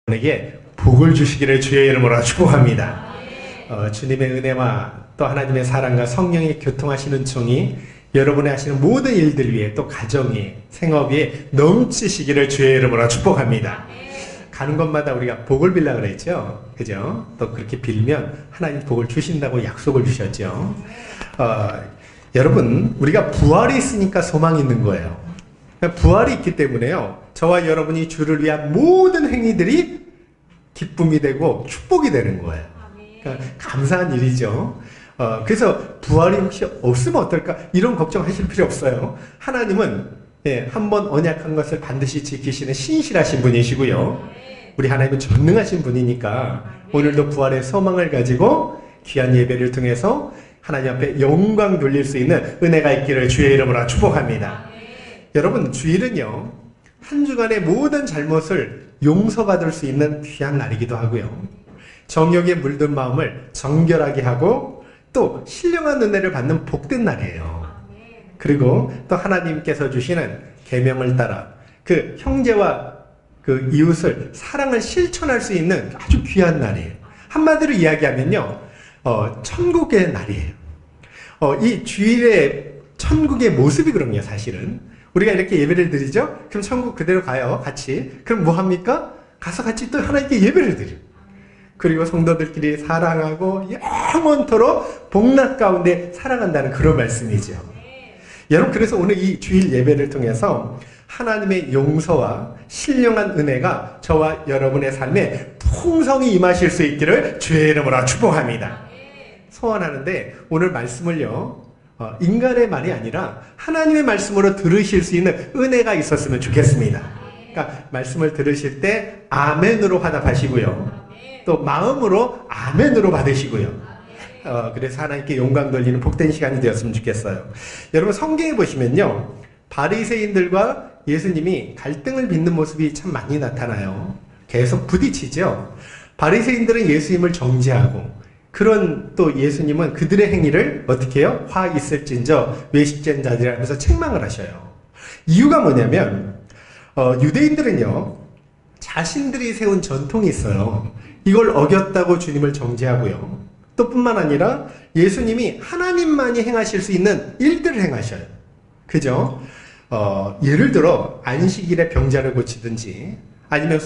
에게 복을 주시기를 주의 이름으로 축복합니다. 주님의 은혜와 또 하나님의 사랑과 성령의 교통하시는 종이 여러분이 하시는 모든 일들 위에 또 가정에 생업에 넘치시기를 주의 이름으로 축복합니다. 가는 곳마다 우리가 복을 빌라 그랬죠. 그죠? 또 그렇게 빌면 하나님 복을 주신다고 약속을 주셨죠. 여러분, 우리가 부활이 있으니까 소망이 있는 거예요. 부활이 있기 때문에요, 저와 여러분이 주를 위한 모든 행위들이 기쁨이 되고 축복이 되는 거예요. 그러니까 감사한 일이죠. 그래서 부활이 혹시 없으면 어떨까? 이런 걱정하실 필요 없어요. 하나님은 한번 언약한 것을 반드시 지키시는 신실하신 분이시고요. 우리 하나님은 전능하신 분이니까 오늘도 부활의 소망을 가지고 귀한 예배를 통해서 하나님 앞에 영광 돌릴 수 있는 은혜가 있기를 주의 이름으로 축복합니다. 여러분, 주일은요, 한 주간의 모든 잘못을 용서받을 수 있는 귀한 날이기도 하고요, 정욕에 물든 마음을 정결하게 하고 또 신령한 은혜를 받는 복된 날이에요. 그리고 또 하나님께서 주시는 계명을 따라 그 형제와 그 이웃을 사랑을 실천할 수 있는 아주 귀한 날이에요. 한마디로 이야기하면요, 천국의 날이에요. 이 주일의 천국의 모습이 그럼요. 사실은 우리가 이렇게 예배를 드리죠. 그럼 천국 그대로 가요, 같이. 그럼 뭐 합니까? 가서 같이 또 하나님께 예배를 드려. 그리고 성도들끼리 사랑하고 영원토록 복락 가운데 살아간다는 그런 말씀이죠. 여러분, 그래서 오늘 이 주일 예배를 통해서 하나님의 용서와 신령한 은혜가 저와 여러분의 삶에 풍성히 임하실 수 있기를 주의 이름으로 축복합니다. 소원하는데 오늘 말씀을요, 인간의 말이 아니라 하나님의 말씀으로 들으실 수 있는 은혜가 있었으면 좋겠습니다. 그러니까 말씀을 들으실 때 아멘으로 화답하시고요, 또 마음으로 아멘으로 받으시고요, 그래서 하나님께 영광 돌리는 복된 시간이 되었으면 좋겠어요. 여러분, 성경에 보시면요, 바리새인들과 예수님이 갈등을 빚는 모습이 참 많이 나타나요. 계속 부딪히죠. 바리새인들은 예수님을 정죄하고, 그런 또 예수님은 그들의 행위를 어떻게 해요? 화 있을진저 외식된 자들이라면서 책망을 하셔요. 이유가 뭐냐면 유대인들은요, 자신들이 세운 전통이 있어요. 이걸 어겼다고 주님을 정죄하고요, 또 뿐만 아니라 예수님이 하나님만이 행하실 수 있는 일들을 행하셔요. 그죠? 예를 들어 안식일에 병자를 고치든지, 아니면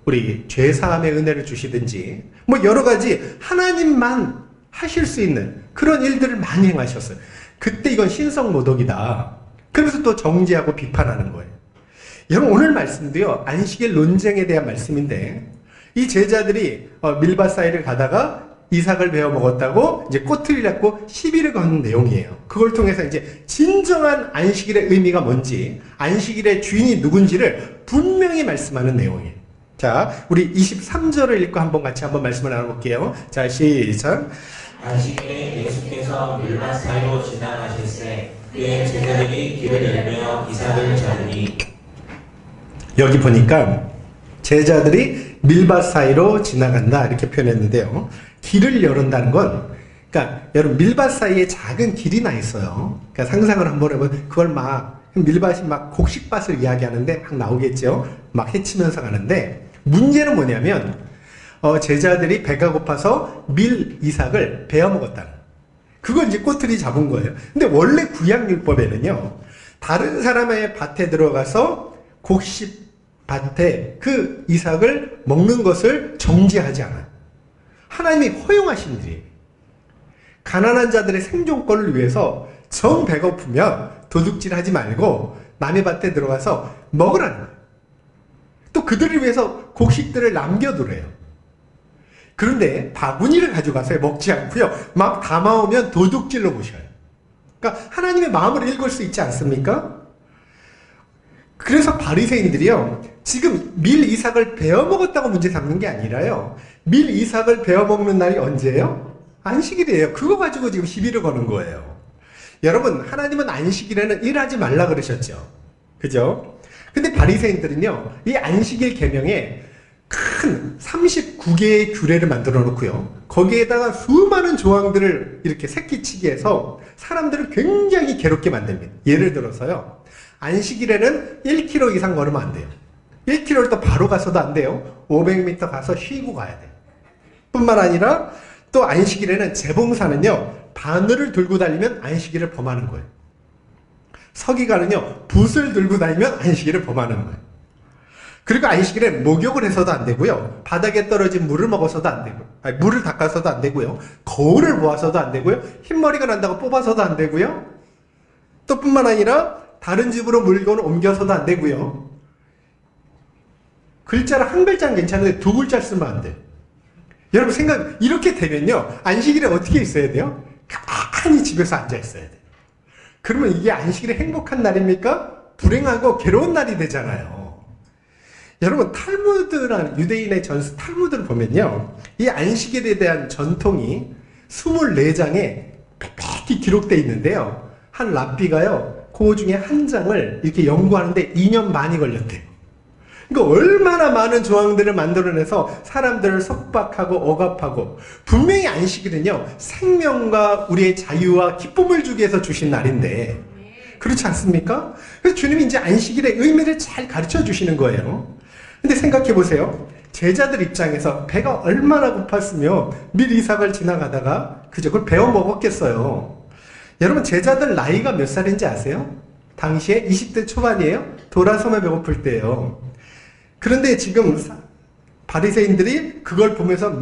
우리 죄사함의 은혜를 주시든지, 뭐 여러 가지 하나님만 하실 수 있는 그런 일들을 많이 행하셨어요. 그때 이건 신성모독이다. 그래서 또 정죄하고 비판하는 거예요. 여러분, 오늘 말씀도요, 안식일 논쟁에 대한 말씀인데, 이 제자들이 밀밭 사이를 가다가 이삭을 베어 먹었다고 이제 꼬투리 잡고 시비를 거는 내용이에요. 그걸 통해서 이제 진정한 안식일의 의미가 뭔지, 안식일의 주인이 누군지를 분명히 말씀하는 내용이에요. 자, 우리 23절을 읽고 같이 한번 말씀을 나눠볼게요. 자, 시작. 안식일에 예수께서 밀밭 사이로 지나가실새 그의 제자들이 길을 열며 이삭을 잡으니. 여기 보니까 제자들이 밀밭 사이로 지나간다 이렇게 표현했는데요, 길을 열은다는 건, 그러니까 여러분, 밀밭 사이에 작은 길이 나 있어요. 그러니까 상상을 한번 해보면 그걸 막 밀밭이 막 곡식밭을 이야기하는데 막 나오겠죠. 막 헤치면서 가는데, 문제는 뭐냐면 제자들이 배가 고파서 밀 이삭을 베어 먹었다는, 그걸 이제 꼬투리 잡은 거예요. 근데 원래 구약율법에는요, 다른 사람의 밭에 들어가서 곡식밭에 그 이삭을 먹는 것을 정죄하지 않아요. 하나님이 허용하신 일이에요. 가난한 자들의 생존권을 위해서 정 배고프면 도둑질하지 말고 남의 밭에 들어가서 먹으라는 거예요. 또 그들을 위해서 곡식들을 남겨두래요. 그런데 바구니를 가져가서 먹지 않고요, 막 담아오면 도둑질로 보셔요. 그러니까 하나님의 마음을 읽을 수 있지 않습니까? 그래서 바리새인들이요, 지금 밀 이삭을 베어 먹었다고 문제 삼는 게 아니라요, 밀 이삭을 베어 먹는 날이 언제예요? 안식일이에요. 그거 가지고 지금 시비를 거는 거예요. 여러분, 하나님은 안식일에는 일하지 말라 그러셨죠. 그죠? 근데 바리새인들은요, 이 안식일 계명에 큰 39개의 규례를 만들어 놓고요, 거기에다가 수많은 조항들을 이렇게 새끼치기 해서 사람들을 굉장히 괴롭게 만듭니다. 예를 들어서요, 안식일에는 1km 이상 걸으면 안 돼요. 1km를 또 바로 가서도 안 돼요. 500m 가서 쉬고 가야 돼요. 뿐만 아니라 또 안식일에는 재봉사는요, 바늘을 들고 다니면 안식일을 범하는 거예요. 서기관은요, 붓을 들고 다니면 안식일을 범하는 거예요. 그리고 안식일에 목욕을 해서도 안 되고요, 바닥에 떨어진 물을 먹어서도 안 되고요, 아니, 물을 닦아서도 안 되고요, 거울을 보아서도 안 되고요, 흰머리가 난다고 뽑아서도 안 되고요, 또 뿐만 아니라 다른 집으로 물건을 옮겨서도 안 되고요, 글자를 한 글자는 괜찮은데 두 글자 쓰면 안 돼요. 여러분 이렇게 되면요, 안식일에 어떻게 있어야 돼요? 가만히 집에서 앉아 있어야 돼요. 그러면 이게 안식일에 행복한 날입니까? 불행하고 괴로운 날이 되잖아요. 여러분, 탈무드라는 유대인의 전서 탈무드를 보면요, 이 안식일에 대한 전통이 24장에 빽빽히 기록되어 있는데요, 한 랍비가요, 그 중에 한 장을 이렇게 연구하는데 2년 반이 걸렸대요. 그러니까 얼마나 많은 조항들을 만들어내서 사람들을 속박하고 억압하고, 분명히 안식일은요, 생명과 우리의 자유와 기쁨을 주기 위해서 주신 날인데, 그렇지 않습니까? 그래서 주님이 이제 안식일의 의미를 잘 가르쳐 주시는 거예요. 근데 생각해 보세요. 제자들 입장에서 배가 얼마나 고팠으면 밀 이삭을 지나가다가 그저 그걸 베어 먹었겠어요. 여러분, 제자들 나이가 몇 살인지 아세요? 당시에 20대 초반이에요. 돌아서면 배고플 때예요. 그런데 지금 바리새인들이 그걸 보면서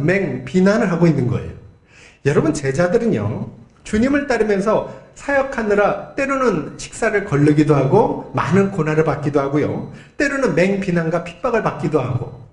비난을 하고 있는 거예요. 여러분, 제자들은요, 주님을 따르면서 사역하느라 때로는 식사를 거르기도 하고 많은 고난을 받기도 하고요, 때로는 비난과 핍박을 받기도 하고,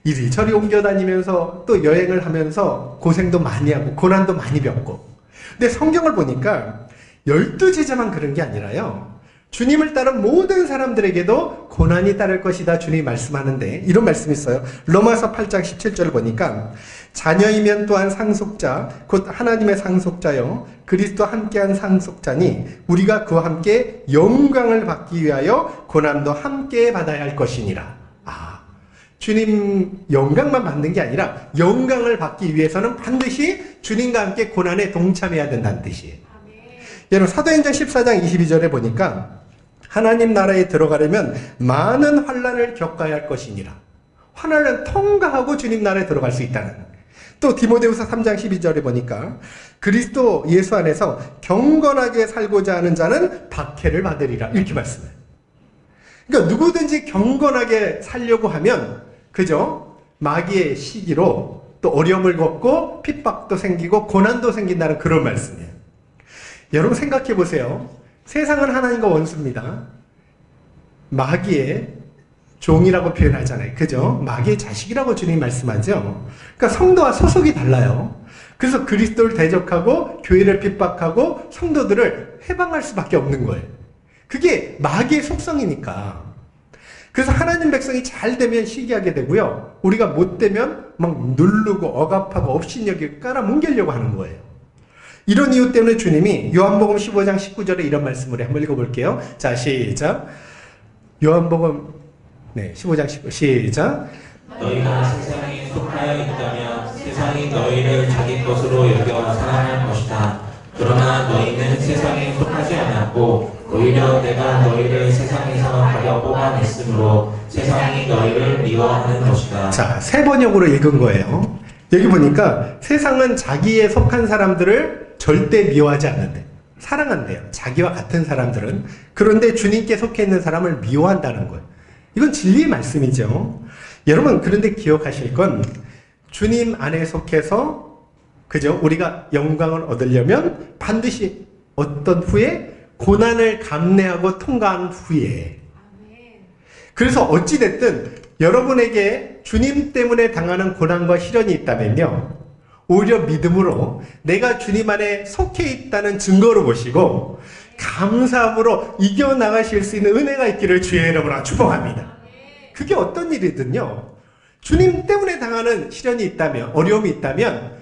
이리저리 옮겨다니면서 또 여행을 하면서 고생도 많이 하고 고난도 많이 겪고. 근데 성경을 보니까 12제자만 그런 게 아니라요, 주님을 따른 모든 사람들에게도 고난이 따를 것이다 주님이 말씀하는데, 이런 말씀이 있어요. 로마서 8장 17절을 보니까, 자녀이면 또한 상속자 곧 하나님의 상속자요 그리스도 함께한 상속자니 우리가 그와 함께 영광을 받기 위하여 고난도 함께 받아야 할 것이니라. 주님 영광만 받는 게 아니라 영광을 받기 위해서는 반드시 주님과 함께 고난에 동참해야 된다는 뜻이에요. 여러분, 사도행전 14장 22절에 보니까 하나님 나라에 들어가려면 많은 환난을 겪어야 할 것이니라. 환난을 통과하고 주님 나라에 들어갈 수 있다는. 또 디모데후서 3장 12절에 보니까 그리스도 예수 안에서 경건하게 살고자 하는 자는 박해를 받으리라, 이렇게 말씀해요. 그러니까 누구든지 경건하게 살려고 하면 그죠? 마귀의 시기로 또 어려움을 겪고 핍박도 생기고 고난도 생긴다는 그런 말씀이에요. 여러분, 생각해 보세요. 세상은 하나님과 원수입니다. 마귀의 종이라고 표현하잖아요. 그죠? 마귀의 자식이라고 주님이 말씀하죠. 그러니까 성도와 소속이 달라요. 그래서 그리스도를 대적하고 교회를 핍박하고 성도들을 해방할 수밖에 없는 거예요. 그게 마귀의 속성이니까. 그래서 하나님 백성이 잘 되면 시기하게 되고요, 우리가 못 되면 막 누르고 억압하고 업신여기고 깔아뭉개려고 하는 거예요. 이런 이유 때문에 주님이 요한복음 15장 19절에 이런 말씀을 한번 읽어볼게요. 자, 시작. 요한복음 15장 19, 시작. 너희가 세상에 속하여 있다면 세상이 너희를 자기 것으로 여겨 사랑할 것이다. 그러나 너희는 세상에 속하지 않았고 오히려 내가 너희를 세상에서 가려 뽑아냈으므로 세상이 너희를 미워하는 것이다. 자, 세 번역으로 읽은 거예요. 여기 보니까 세상은 자기에 속한 사람들을 절대 미워하지 않는데 사랑한대요. 자기와 같은 사람들은. 그런데 주님께 속해 있는 사람을 미워한다는 거예요. 이건 진리의 말씀이죠. 여러분, 그런데 기억하실 건 주님 안에 속해서 그죠? 우리가 영광을 얻으려면 반드시 어떤 후에 고난을 감내하고 통과한 후에. 그래서 어찌됐든 여러분에게 주님 때문에 당하는 고난과 시련이 있다면요, 오히려 믿음으로 내가 주님 안에 속해 있다는 증거로 보시고 감사함으로 이겨나가실 수 있는 은혜가 있기를 주의 이름으로 축복합니다. 그게 어떤 일이든요, 주님 때문에 당하는 시련이 있다면, 어려움이 있다면,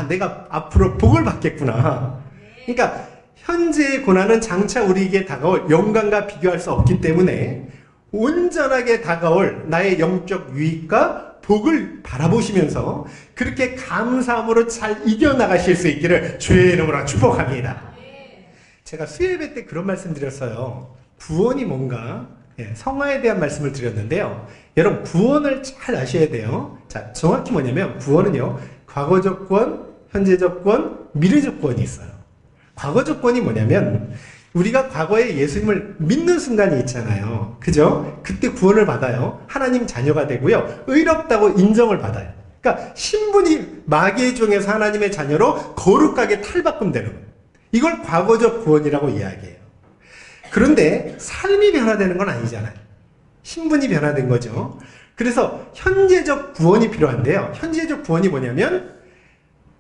내가 앞으로 복을 받겠구나. 그러니까 현재의 고난은 장차 우리에게 다가올 영광과 비교할 수 없기 때문에 온전하게 다가올 나의 영적 유익과 복을 바라보시면서 그렇게 감사함으로 잘 이겨나가실 수 있기를 주의 이름으로 축복합니다. 제가 수요예배 때 그런 말씀 드렸어요. 구원이 뭔가 성화에 대한 말씀을 드렸는데요. 여러분 구원을 잘 아셔야 돼요. 자, 정확히 뭐냐면 구원은요. 과거적 구원, 현재적 구원, 미래적 구원이 있어요. 과거적 구원이 뭐냐면 우리가 과거에 예수님을 믿는 순간이 있잖아요. 그죠? 그때 구원을 받아요. 하나님 자녀가 되고요. 의롭다고 인정을 받아요. 그러니까 신분이 마귀의 종에서 하나님의 자녀로 거룩하게 탈바꿈되는 거예요. 이걸 과거적 구원이라고 이야기해요. 그런데 삶이 변화되는 건 아니잖아요. 신분이 변화된 거죠. 그래서 현재적 구원이 필요한데요. 현재적 구원이 뭐냐면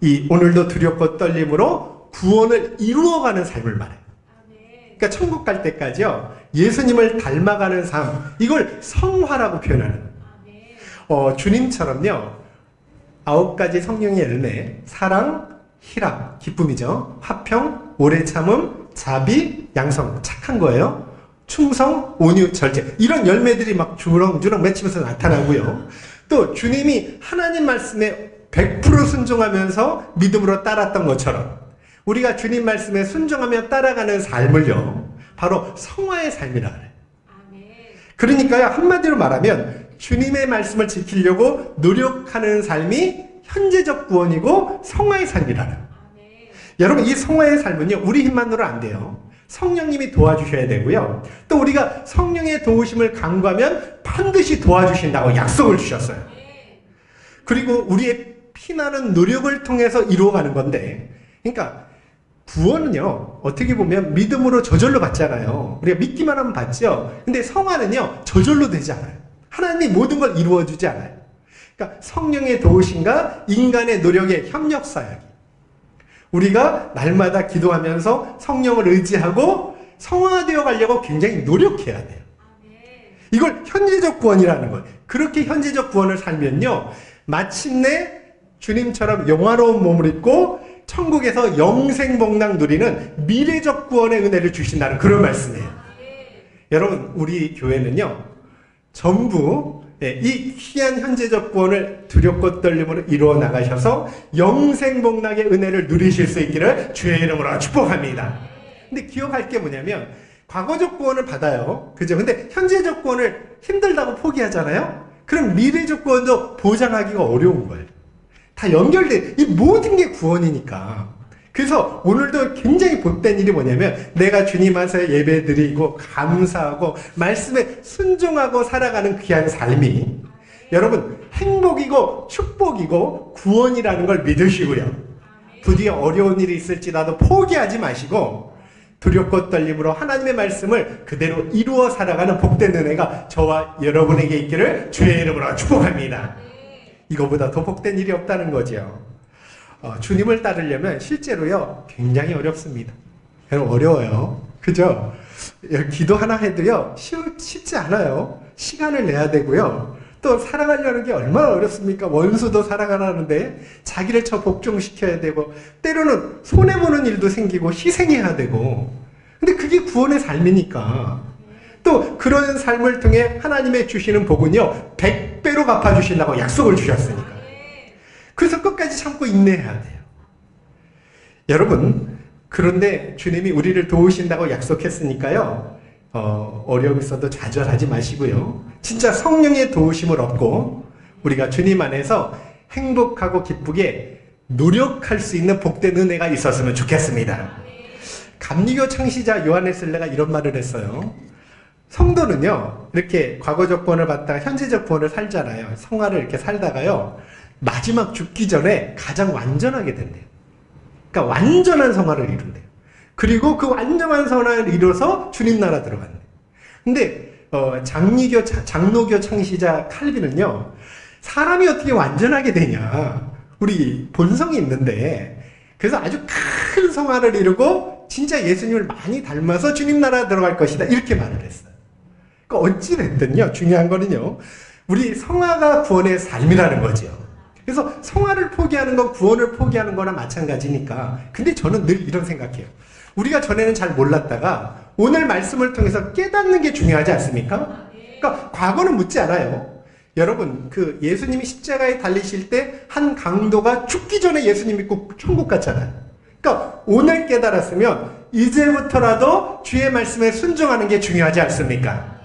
이 오늘도 두렵고 떨림으로 구원을 이루어가는 삶을 말해요. 그러니까 천국 갈 때까지요. 예수님을 닮아가는 삶, 이걸 성화라고 표현하는 거예요. 주님처럼요. 9가지 성령의 열매, 사랑, 희락, 기쁨이죠. 화평, 오래 참음, 자비, 양성, 착한 거예요. 충성, 온유, 절제. 이런 열매들이 막 주렁주렁 맺히면서 나타나고요. 또 주님이 하나님 말씀에 100% 순종하면서 믿음으로 따랐던 것처럼 우리가 주님 말씀에 순종하며 따라가는 삶을요. 바로 성화의 삶이라 그래요. 그러니까요. 한마디로 말하면 주님의 말씀을 지키려고 노력하는 삶이 현재적 구원이고 성화의 삶이라는. 여러분 이 성화의 삶은요. 우리 힘만으로 안 돼요. 성령님이 도와주셔야 되고요. 또 우리가 성령의 도우심을 간구하면 반드시 도와주신다고 약속을 주셨어요. 그리고 우리의 피나는 노력을 통해서 이루어가는 건데, 그러니까 구원은요. 어떻게 보면 믿음으로 저절로 받잖아요. 우리가 믿기만 하면 받죠. 근데 성화는요. 저절로 되지 않아요. 하나님이 모든 걸 이루어주지 않아요. 그러니까 성령의 도우심과 인간의 노력의 협력 사역이. 우리가 날마다 기도하면서 성령을 의지하고 성화되어 가려고 굉장히 노력해야 돼요. 이걸 현재적 구원이라는 거예요. 그렇게 현재적 구원을 살면요. 마침내 주님처럼 영화로운 몸을 입고 천국에서 영생복락 누리는 미래적 구원의 은혜를 주신다는 그런 말씀이에요. 여러분 우리 교회는요. 전부 이 귀한 현재적 구원을 두렵고 떨림으로 이루어 나가셔서 영생복락의 은혜를 누리실 수 있기를 주의 이름으로 축복합니다. 근데 기억할 게 뭐냐면 과거적 구원을 받아요. 그죠? 근데 현재적 구원을 힘들다고 포기하잖아요. 그럼 미래적 구원도 보장하기가 어려운 거예요. 다 연결돼. 이 모든 게 구원이니까. 그래서 오늘도 굉장히 복된 일이 뭐냐면 내가 주님 앞에 예배드리고 감사하고 말씀에 순종하고 살아가는 귀한 삶이 여러분 행복이고 축복이고 구원이라는 걸 믿으시고요. 부디 어려운 일이 있을지라도 포기하지 마시고 두렵고 떨림으로 하나님의 말씀을 그대로 이루어 살아가는 복된 은혜가 저와 여러분에게 있기를 주의 이름으로 축복합니다. 이거보다 더 복된 일이 없다는 거죠. 주님을 따르려면 실제로요 굉장히 어렵습니다. 어려워요. 그죠? 기도 하나 해도요 쉽지 않아요. 시간을 내야 되고요. 또 살아가려는 게 얼마나 어렵습니까? 원수도 살아가라는데 자기를 복종시켜야 되고 때로는 손해보는 일도 생기고 희생해야 되고 근데 그게 구원의 삶이니까 또 그런 삶을 통해 하나님의 주시는 복은요 100배로 갚아주신다고 약속을 주셨으니까 그래서 끝까지 참고 인내해야 돼요. 여러분 그런데 주님이 우리를 도우신다고 약속했으니까요 어려움이 있어도 좌절하지 마시고요 진짜 성령의 도우심을 얻고 우리가 주님 안에서 행복하고 기쁘게 노력할 수 있는 복된 은혜가 있었으면 좋겠습니다. 감리교 창시자 요하네슬레가 이런 말을 했어요. 성도는요 이렇게 과거적 구원을 받다가 현재적 구원을 살잖아요. 성화를 이렇게 살다가요 마지막 죽기 전에 가장 완전하게 된대요. 그러니까 완전한 성화를 이룬대요. 그리고 그 완전한 성화를 이뤄서 주님 나라 들어간대요. 근데 장로교 창시자 칼빈은요 사람이 어떻게 완전하게 되냐 우리 본성이 있는데 그래서 아주 큰 성화를 이루고 진짜 예수님을 많이 닮아서 주님 나라 들어갈 것이다 이렇게 말을 했어요. 그러니까 어찌됐든요 중요한 거는요 우리 성화가 구원의 삶이라는 거죠. 그래서 성화를 포기하는 건 구원을 포기하는 거나 마찬가지니까. 근데 저는 늘 이런 생각해요. 우리가 전에는 잘 몰랐다가 오늘 말씀을 통해서 깨닫는 게 중요하지 않습니까? 그러니까 과거는 묻지 않아요. 여러분 그 예수님이 십자가에 달리실 때 한 강도가 죽기 전에 예수님 믿고 천국 갔잖아요. 그러니까 오늘 깨달았으면 이제부터라도 주의 말씀에 순종하는 게 중요하지 않습니까?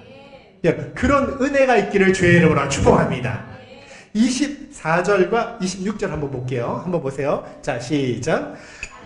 그런 은혜가 있기를 주의 이름으로 축복합니다. 24절과 26절 한번 볼게요. 한번 보세요. 자, 시작.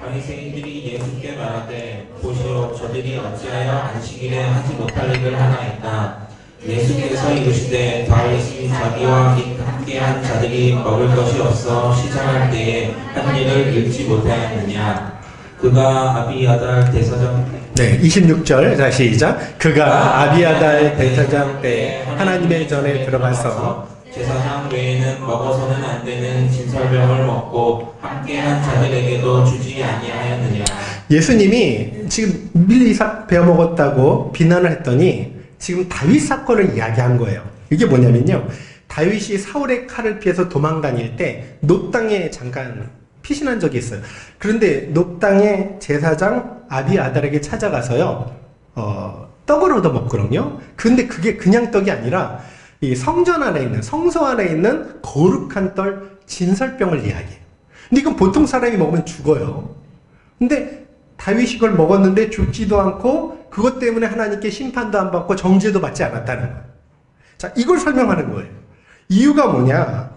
바리새인들이 예수께 말하되 보시오 저들이 어찌하여 안식일에 하지 못할 일을 하나이까. 예수께서 이르시되 다윗이 자기와 함께한 자들이 먹을 것이 없어 시장할 때에 한 일을 읽지 못하였느냐. 그가 아비아달 대사장 네, 26절. 자, 시작. 그가 아비아달 대사장 때 하나님의 전에 들어가서 제사장 외에는 먹어서는 안 되는 진설병을 먹고 함께한 자들에게도 주지 아니하였느냐. 예수님이 지금 밀리삭 베어먹었다고 비난을 했더니 지금 다윗 사건을 이야기한 거예요. 이게 뭐냐면요, 다윗이 사울의 칼을 피해서 도망 다닐 때 놋 땅에 잠깐 피신한 적이 있어요. 그런데 놋 땅의 제사장 아비아달에게 찾아가서요, 떡을 얻어 먹거든요. 근데 그게 그냥 떡이 아니라 이 성전 안에 있는, 성소 안에 있는 거룩한 떡 진설병을 이야기해요. 근데 이건 보통 사람이 먹으면 죽어요. 근데 다윗이 그걸 먹었는데 죽지도 않고 그것 때문에 하나님께 심판도 안 받고 정죄도 받지 않았다는 거예요. 자, 이걸 설명하는 거예요. 이유가 뭐냐?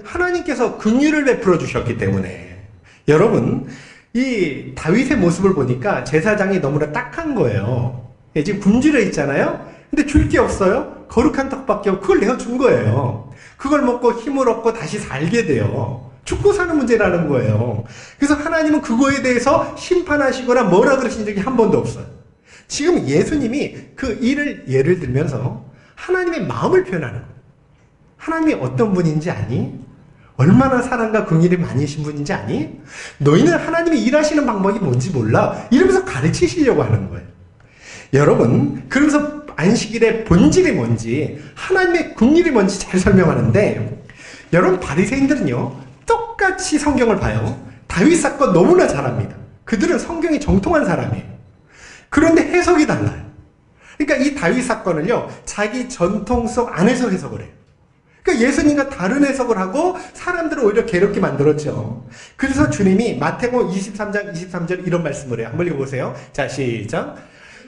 하나님께서 긍휼을 베풀어 주셨기 때문에. 여러분, 이 다윗의 모습을 보니까 제사장이 너무나 딱한 거예요. 지금 굶주려 있잖아요. 근데 줄 게 없어요. 거룩한 떡밖에 없고 그걸 내가 준 거예요. 그걸 먹고 힘을 얻고 다시 살게 돼요. 죽고 사는 문제라는 거예요. 그래서 하나님은 그거에 대해서 심판하시거나 뭐라 그러신 적이 한 번도 없어요. 지금 예수님이 그 일을 예를 들면서 하나님의 마음을 표현하는 거예요. 하나님이 어떤 분인지 아니? 얼마나 사랑과 긍휼이 많으신 분인지 아니? 너희는 하나님이 일하시는 방법이 뭔지 몰라? 이러면서 가르치시려고 하는 거예요. 여러분, 그러면서 안식일의 본질이 뭔지, 하나님의 긍휼이 뭔지 잘 설명하는데, 여러분, 바리새인들은요 똑같이 성경을 봐요. 다윗 사건 너무나 잘 압니다. 그들은 성경이 정통한 사람이에요. 그런데 해석이 달라요. 그러니까 이 다윗 사건을요 자기 전통 속 안에서 해석을 해요. 그러니까 예수님과 다른 해석을 하고 사람들을 오히려 괴롭게 만들었죠. 그래서 주님이 마태복음 23장 23절 이런 말씀을 해요. 한번 읽어보세요. 자, 시작.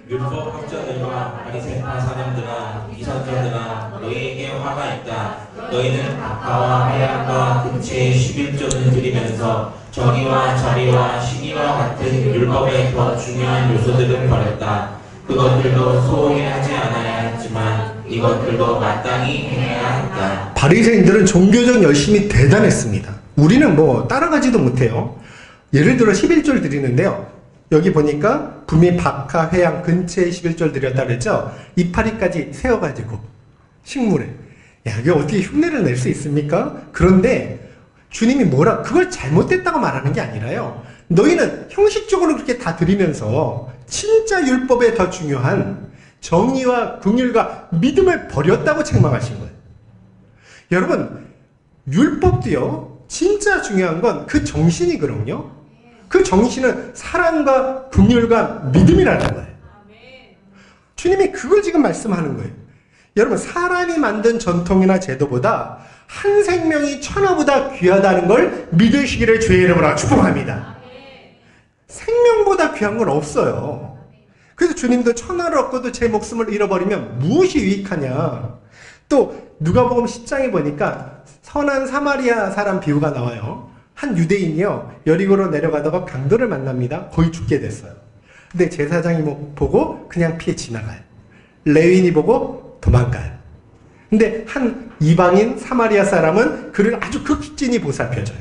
율법 학자들과 바리새파 사람들아 이선자들아 너희에게 화가 있다. 너희는 박하와 하얀과 금치의 11조를 드리면서 정의와 자비와 시기와 같은 율법의 더 중요한 요소들은 버렸다. 그것들도 소홀히 하지 않아야 했지만 이것들도 마땅히 행해야 했다. 바리새인들은 종교적 열심이 대단했습니다. 우리는 뭐 따라가지도 못해요. 예를 들어 11절 드리는데요. 여기 보니까 분명히 박하, 회양, 근처에 11절 드렸다 그랬죠? 이파리까지 세워가지고 식물에. 야, 이게 어떻게 흉내를 낼 수 있습니까? 그런데 주님이 뭐라, 그걸 잘못됐다고 말하는 게 아니라요. 너희는 형식적으로 그렇게 다 드리면서 진짜 율법에 더 중요한 정의와 긍휼과 믿음을 버렸다고 책망하신 거예요. 여러분, 율법도요, 진짜 중요한 건 그 정신이거든요. 그 정신은 사랑과 긍휼과 믿음이라는 거예요. 주님이 그걸 지금 말씀하는 거예요. 여러분, 사람이 만든 전통이나 제도보다 한 생명이 천하보다 귀하다는 걸 믿으시기를 주의 이름으로 축복합니다. 생명보다 귀한 건 없어요. 그래서 주님도 천하를 얻고도 제 목숨을 잃어버리면 무엇이 유익하냐. 또 누가복음 10장에 보니까 선한 사마리아 사람 비유가 나와요. 한 유대인이요 여리고로 내려가다가 강도를 만납니다. 거의 죽게 됐어요. 근데 제사장이 보고 그냥 피해 지나가요. 레위인이 보고 도망가요. 근데 한 이방인 사마리아 사람은 그를 아주 극진히 보살펴줘요.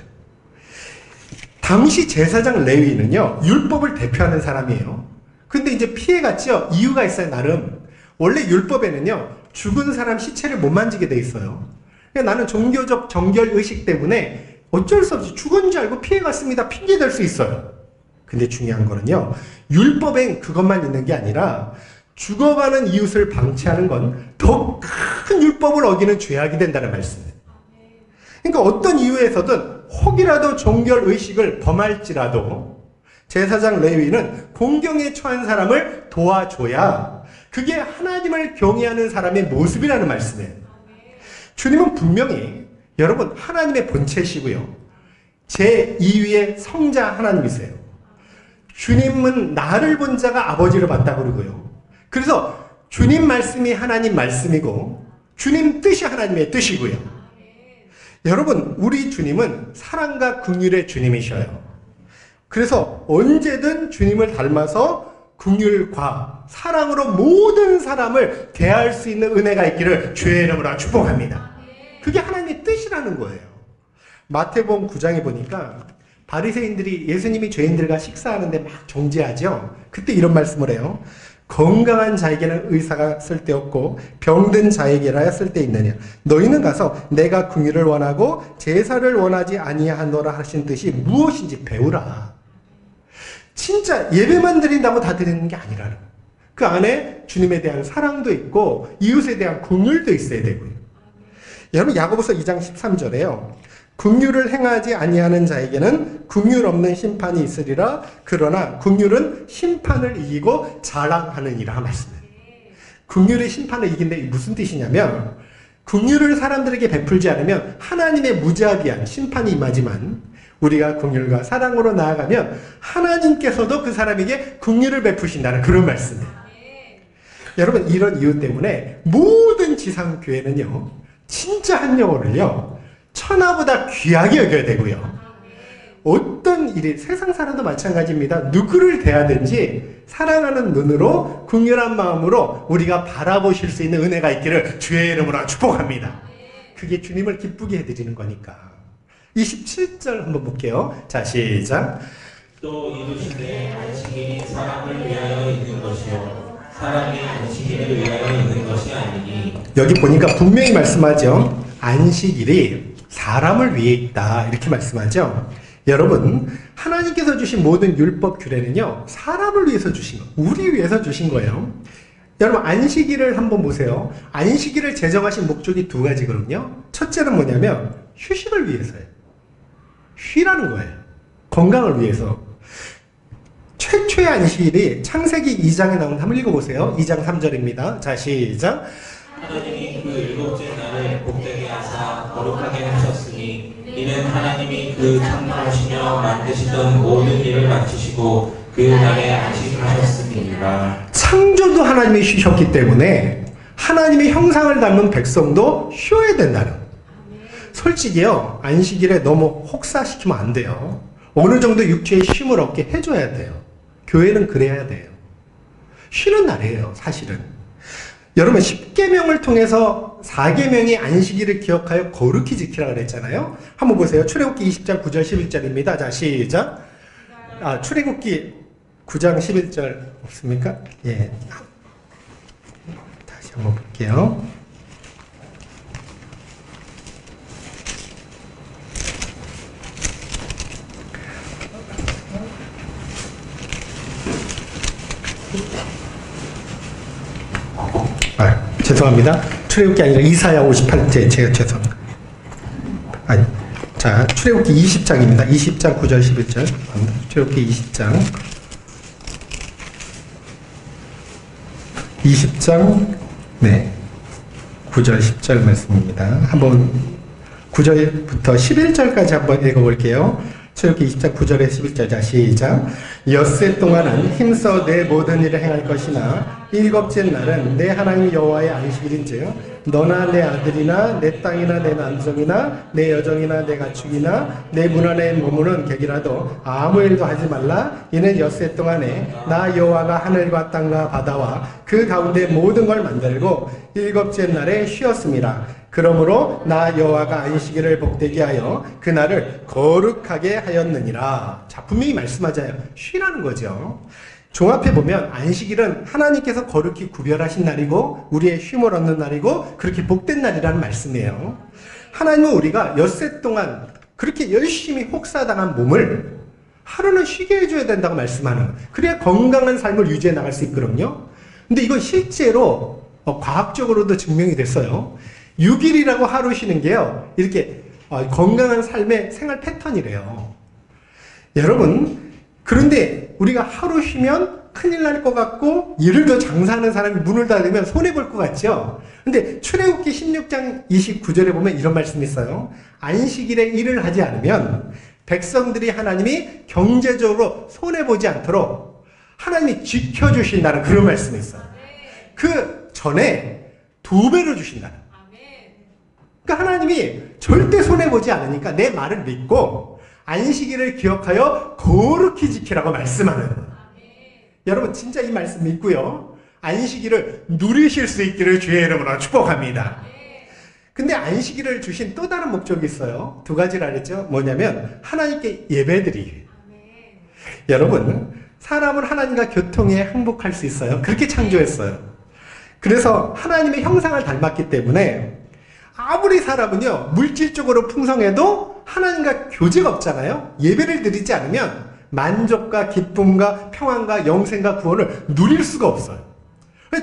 당시 제사장 레위인은요 율법을 대표하는 사람이에요. 근데 이제 피해갔죠. 이유가 있어요. 나름 원래 율법에는요 죽은 사람 시체를 못 만지게 돼 있어요. 그러니까 나는 종교적 정결 의식 때문에 어쩔 수 없이 죽은 줄 알고 피해갔습니다. 핑계댈 수 있어요. 근데 중요한 거는요 율법엔 그것만 있는 게 아니라 죽어가는 이웃을 방치하는 건 더 큰 율법을 어기는 죄악이 된다는 말씀이에요. 그러니까 어떤 이유에서든 혹이라도 정결 의식을 범할지라도 제사장 레위인은 공경에 처한 사람을 도와줘야 그게 하나님을 경외하는 사람의 모습이라는 말씀이에요. 주님은 분명히 여러분 하나님의 본체시고요 제2위의 성자 하나님이세요. 주님은 나를 본 자가 아버지를 봤다고 그러고요. 그래서 주님 말씀이 하나님 말씀이고 주님 뜻이 하나님의 뜻이고요. 여러분, 우리 주님은 사랑과 긍휼의 주님이셔요. 그래서 언제든 주님을 닮아서 긍휼과 사랑으로 모든 사람을 대할 수 있는 은혜가 있기를 주의 이름으로 축복합니다. 그게 하나님의 뜻이라는 거예요. 마태복음 9장에 보니까 바리새인들이 예수님이 죄인들과 식사하는데 막 정죄하죠. 그때 이런 말씀을 해요. 건강한 자에게는 의사가 쓸데없고 병든 자에게라야 쓸데있느냐. 너희는 가서 내가 긍휼을 원하고 제사를 원하지 아니하노라 하신 뜻이 무엇인지 배우라. 진짜 예배만 드린다고 다 드리는 게 아니라는 거예요. 그 안에 주님에 대한 사랑도 있고 이웃에 대한 긍휼도 있어야 되고요. 여러분, 야고보서 2장 13절에요. 긍휼을 행하지 아니하는 자에게는 긍휼 없는 심판이 있으리라. 그러나 긍휼은 심판을 이기고 자랑하느니라 말씀해요. 긍휼이 심판을 이긴데 무슨 뜻이냐면 긍휼을 사람들에게 베풀지 않으면 하나님의 무자비한 심판이 임하지만 우리가 긍휼과 사랑으로 나아가면 하나님께서도 그 사람에게 긍휼을 베푸신다는 그런 말씀이에요. 여러분, 이런 이유 때문에 모든 지상교회는요, 진짜 한 영혼을요, 천하보다 귀하게 여겨야 되고요. 어떤 일이, 세상 사람도 마찬가지입니다. 누구를 대하든지 사랑하는 눈으로 긍휼한 마음으로 우리가 바라보실 수 있는 은혜가 있기를 주의 이름으로 축복합니다. 그게 주님을 기쁘게 해드리는 거니까. 27절 한번 볼게요. 자, 시작. 또 이루시되 안식일이 사람을 위하여 있는 것이요 사람이 안식일을 위하여 있는 것이 아니니. 여기 보니까 분명히 말씀하죠. 안식일이 사람을 위해 있다, 이렇게 말씀하죠. 여러분, 하나님께서 주신 모든 율법 규례는요, 사람을 위해서 주신 거예요. 우리 위해서 주신 거예요. 여러분, 안식일을 한번 보세요. 안식일을 제정하신 목적이 두 가지거든요. 첫째는 뭐냐면 휴식을 위해서예요. 쉬라는 거예요. 건강을 위해서. 최초의 안식일이 창세기 2장에 나오는, 한번 읽어보세요. 2장 3절입니다. 자, 시작. 하나님이 그 일곱째 날을 복되게 하사 거룩하게 하셨으니 이는 하나님이 그 창조하시며 만드시던 모든 일을 마치시고 그 날에 안식하셨습니다. 창조도 하나님이 쉬셨기 때문에 하나님의 형상을 닮은 백성도 쉬어야 된다는. 솔직히요, 안식일에 너무 혹사시키면 안 돼요. 어느 정도 육체의 쉼을 얻게 해줘야 돼요. 교회는 그래야 돼요. 쉬는 날이에요, 사실은. 여러분, 10계명을 통해서 4계명이 안식일을 기억하여 거룩히 지키라 그랬잖아요. 한번 보세요. 출애굽기 20장 9절 11절입니다. 자, 시작. 출애굽기 9장 11절 없습니까? 예. 다시 한번 볼게요. 죄송합니다. 출애굽기 아니라 이사야 58제, 제가 죄송합니다. 아니, 자, 출애굽기 20장입니다. 20장 9절 11절. 출애굽기 20장 네, 9절 10절 말씀입니다. 한번 9절부터 11절까지 한번 읽어볼게요. 출애굽기 20장 9절에 11절. 자, 시작. 엿새 동안은 힘써 내 모든 일을 행할 것이나 일곱째 날은 내 하나님 여호와의 안식일인즉 너나 내 아들이나 내 땅이나 내 남성이나 내 여종이나 내 가축이나 내 문 안에 머무는 객이라도 아무 일도 하지 말라. 이는 엿새 동안에 나 여호와가 하늘과 땅과 바다와 그 가운데 모든 걸 만들고 일곱째 날에 쉬었습니다. 그러므로 나 여호와가 안식일을 복되게 하여 그날을 거룩하게 하였느니라. 자, 분명히 말씀하자요. 쉬라는 거죠. 종합해 보면 안식일은 하나님께서 거룩히 구별하신 날이고 우리의 쉼을 얻는 날이고 그렇게 복된 날이라는 말씀이에요. 하나님은 우리가 엿새 동안 그렇게 열심히 혹사당한 몸을 하루는 쉬게 해줘야 된다고 말씀하는 거예요. 그래야 건강한 삶을 유지해 나갈 수 있거든요. 근데 이건 실제로 과학적으로도 증명이 됐어요. 6일이라고 하루 쉬는 게요, 이렇게 건강한 삶의 생활 패턴이래요. 여러분, 그런데 우리가 하루 쉬면 큰일 날 것 같고 예를 들어 장사하는 사람이 문을 닫으면 손해볼 것 같죠. 근데 출애굽기 16장 29절에 보면 이런 말씀이 있어요. 안식일에 일을 하지 않으면 백성들이 하나님이 경제적으로 손해보지 않도록 하나님이 지켜주신다는 그런 말씀이 있어요. 그 전에 2배로 주신다. 그러니까 하나님이 절대 손해보지 않으니까 내 말을 믿고 안식일을 기억하여 거룩히 지키라고 말씀하는 거예요. 여러분 진짜 이 말씀 믿고요. 안식일을 누리실 수 있기를 주의 이름으로 축복합니다. 근데 안식일을 주신 또 다른 목적이 있어요. 2가지라 그랬죠. 뭐냐면 하나님께 예배드리기. 여러분 사람은 하나님과 교통해 항복할 수 있어요. 그렇게 창조했어요. 그래서 하나님의 형상을 닮았기 때문에 아무리 사람은요 물질적으로 풍성해도 하나님과 교제가 없잖아요. 예배를 드리지 않으면 만족과 기쁨과 평안과 영생과 구원을 누릴 수가 없어요.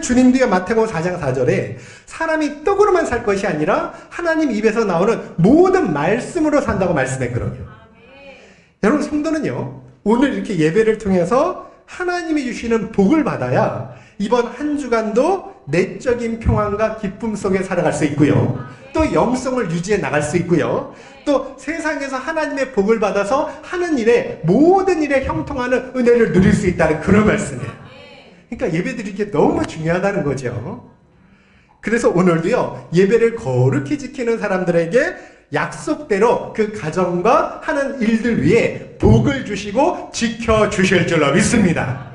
주님도요 마태복음 4장 4절에 사람이 떡으로만 살 것이 아니라 하나님 입에서 나오는 모든 말씀으로 산다고 말씀했거든요. 여러분 성도는요 오늘 이렇게 예배를 통해서 하나님이 주시는 복을 받아야 이번 한 주간도 내적인 평안과 기쁨 속에 살아갈 수 있고요. 또 영성을 유지해 나갈 수 있고요. 또 세상에서 하나님의 복을 받아서 하는 일에 모든 일에 형통하는 은혜를 누릴 수 있다는 그런 말씀이에요. 그러니까 예배 드리는 게 너무 중요하다는 거죠. 그래서 오늘도요 예배를 거룩히 지키는 사람들에게 약속대로 그 가정과 하는 일들 위에 복을 주시고 지켜주실 줄로 믿습니다.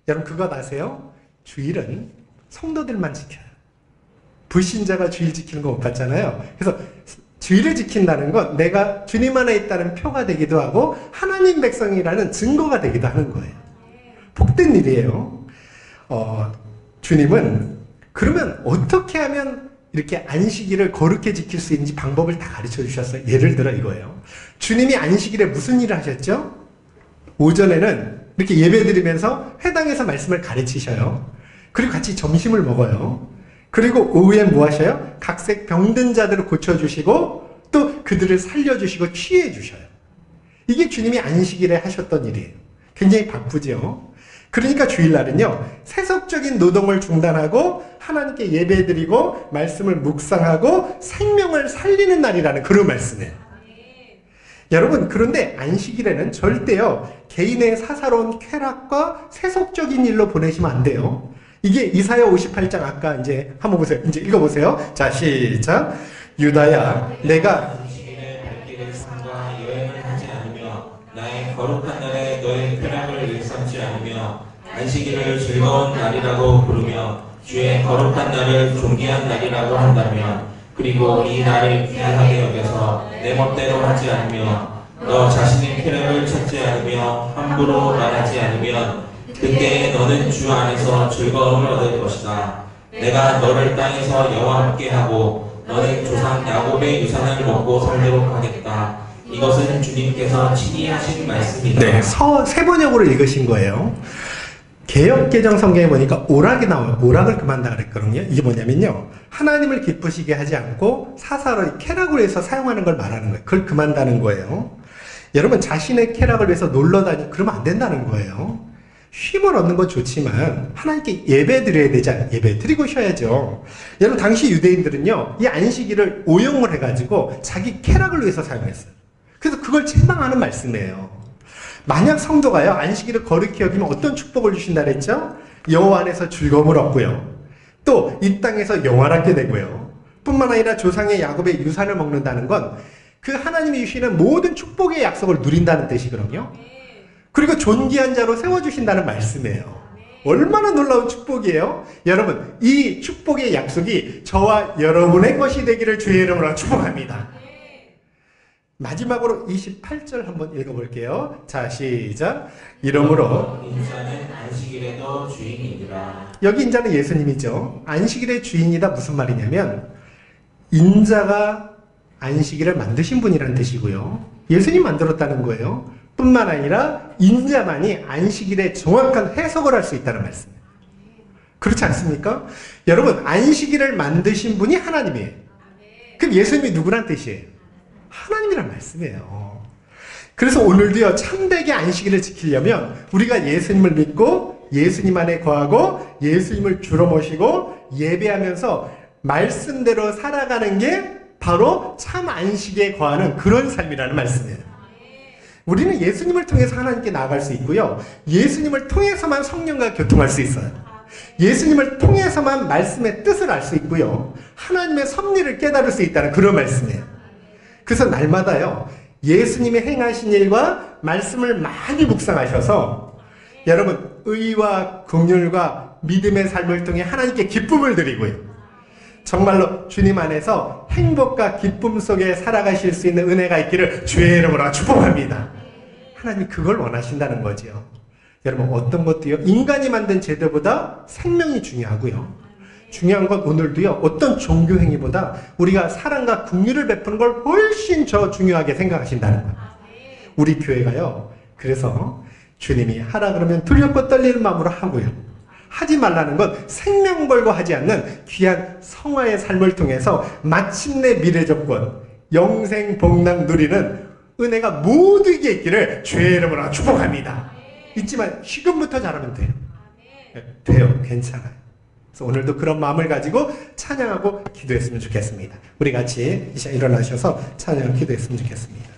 여러분 그거 아세요? 주일은 성도들만 지켜요. 불신자가 주일 지키는 거 못 봤잖아요. 그래서 주일을 지킨다는 건 내가 주님 안에 있다는 표가 되기도 하고 하나님 백성이라는 증거가 되기도 하는 거예요. 복된 일이에요. 주님은 그러면 어떻게 하면 이렇게 안식일을 거룩히 지킬 수 있는지 방법을 다 가르쳐 주셨어요. 예를 들어 이거예요. 주님이 안식일에 무슨 일을 하셨죠? 오전에는 이렇게 예배 드리면서 회당에서 말씀을 가르치셔요. 그리고 같이 점심을 먹어요. 그리고 오후엔 뭐 하셔요? 각색 병든 자들을 고쳐주시고 또 그들을 살려주시고 치유해주셔요. 이게 주님이 안식일에 하셨던 일이에요. 굉장히 바쁘죠. 그러니까 주일날은요 세속적인 노동을 중단하고 하나님께 예배드리고 말씀을 묵상하고 생명을 살리는 날이라는 그런 말씀이에요. 여러분 그런데 안식일에는 절대요 개인의 사사로운 쾌락과 세속적인 일로 보내시면 안 돼요. 이게 이사야 58장 아까 이제 한번 보세요. 이제 읽어보세요. 자 시작. 유다야 내가 안식일에 발길을 삼가 여행을 하지 않으며 나의 거룩한 날에 너의 쾌락을 일삼지 않으며 안식일을 즐거운 날이라고 부르며 주의 거룩한 날을 존귀한 날이라고 한다면 그리고 이 날을 귀하게 여겨서 내 멋대로 하지 않으며 너 자신의 쾌락을 찾지 않으며 함부로 말하지 않으면 그때 너는 주 안에서 즐거움을 얻을 것이다. 내가 너를 땅에서 여호와 함께 하고 너는 조상 야곱의 유산을 먹고 살도록 하겠다. 이것은 주님께서 친히 하신 말씀이다. 네, 세 번역으로 읽으신 거예요. 개역개정 성경에 보니까 오락이 나와요. 오락을 그만다 그랬거든요. 이게 뭐냐면요. 하나님을 기쁘시게 하지 않고 사사로이 쾌락을 위해서 사용하는 걸 말하는 거예요. 그걸 그만다는 거예요. 여러분 자신의 쾌락을 위해서 놀러 다니 그러면 안 된다는 거예요. 쉼을 얻는 건 좋지만 하나님께 예배 드려야 되지 않아요? 예배 드리고 쉬어야죠. 여러분 당시 유대인들은요 이 안식일을 오용을 해가지고 자기 쾌락을 위해서 사용했어요. 그래서 그걸 책망하는 말씀이에요. 만약 성도가요 안식일을 거룩히 여기면 어떤 축복을 주신다 그랬죠? 여호와 안에서 즐거움을 얻고요. 또 이 땅에서 영화롭게 되고요. 뿐만 아니라 조상의 야곱의 유산을 먹는다는 건 그 하나님이 주시는 모든 축복의 약속을 누린다는 뜻이거든요. 그리고 존귀한 자로 세워주신다는 말씀이에요. 얼마나 놀라운 축복이에요? 여러분 이 축복의 약속이 저와 여러분의 것이 되기를 주의 이름으로 축복합니다. 마지막으로 28절 한번 읽어볼게요. 자 시작. 이러므로 인자는 안식일에도 주인이니라. 여기 인자는 예수님이죠. 안식일의 주인이다 무슨 말이냐면 인자가 안식일을 만드신 분이라는 뜻이고요. 예수님 만들었다는 거예요. 뿐만 아니라 인자만이 안식일의 정확한 해석을 할 수 있다는 말씀이에요. 그렇지 않습니까? 여러분 안식일을 만드신 분이 하나님이에요. 그럼 예수님이 누구란 뜻이에요? 하나님이란 말씀이에요. 그래서 오늘도요 참되게 안식일을 지키려면 우리가 예수님을 믿고 예수님 안에 거하고 예수님을 주로 모시고 예배하면서 말씀대로 살아가는 게 바로 참 안식에 거하는 그런 삶이라는 말씀이에요. 우리는 예수님을 통해서 하나님께 나아갈 수 있고요. 예수님을 통해서만 성령과 교통할 수 있어요. 예수님을 통해서만 말씀의 뜻을 알 수 있고요. 하나님의 섭리를 깨달을 수 있다는 그런 말씀이에요. 그래서 날마다요. 예수님이 행하신 일과 말씀을 많이 묵상하셔서 여러분 의와 긍휼과 믿음의 삶을 통해 하나님께 기쁨을 드리고요. 정말로 주님 안에서 행복과 기쁨 속에 살아가실 수 있는 은혜가 있기를 주의 이름으로 축복합니다. 하나님이 그걸 원하신다는 거지요. 여러분 어떤 것도요. 인간이 만든 제도보다 생명이 중요하고요. 중요한 건 오늘도요. 어떤 종교 행위보다 우리가 사랑과 긍휼을 베푸는 걸 훨씬 더 중요하게 생각하신다는 거예요. 우리 교회가요. 그래서 주님이 하라 그러면 두렵고 떨리는 마음으로 하고요. 하지 말라는 건 생명 걸고 하지 않는 귀한 성화의 삶을 통해서 마침내 미래 조건, 영생 복락 누리는 은혜가 모두에게 있기를 주의 이름으로 축복합니다. 있지만 지금부터 잘하면 돼요. 돼요. 괜찮아요. 그래서 오늘도 그런 마음을 가지고 찬양하고 기도했으면 좋겠습니다. 우리 같이 이제 일어나셔서 찬양하고 기도했으면 좋겠습니다.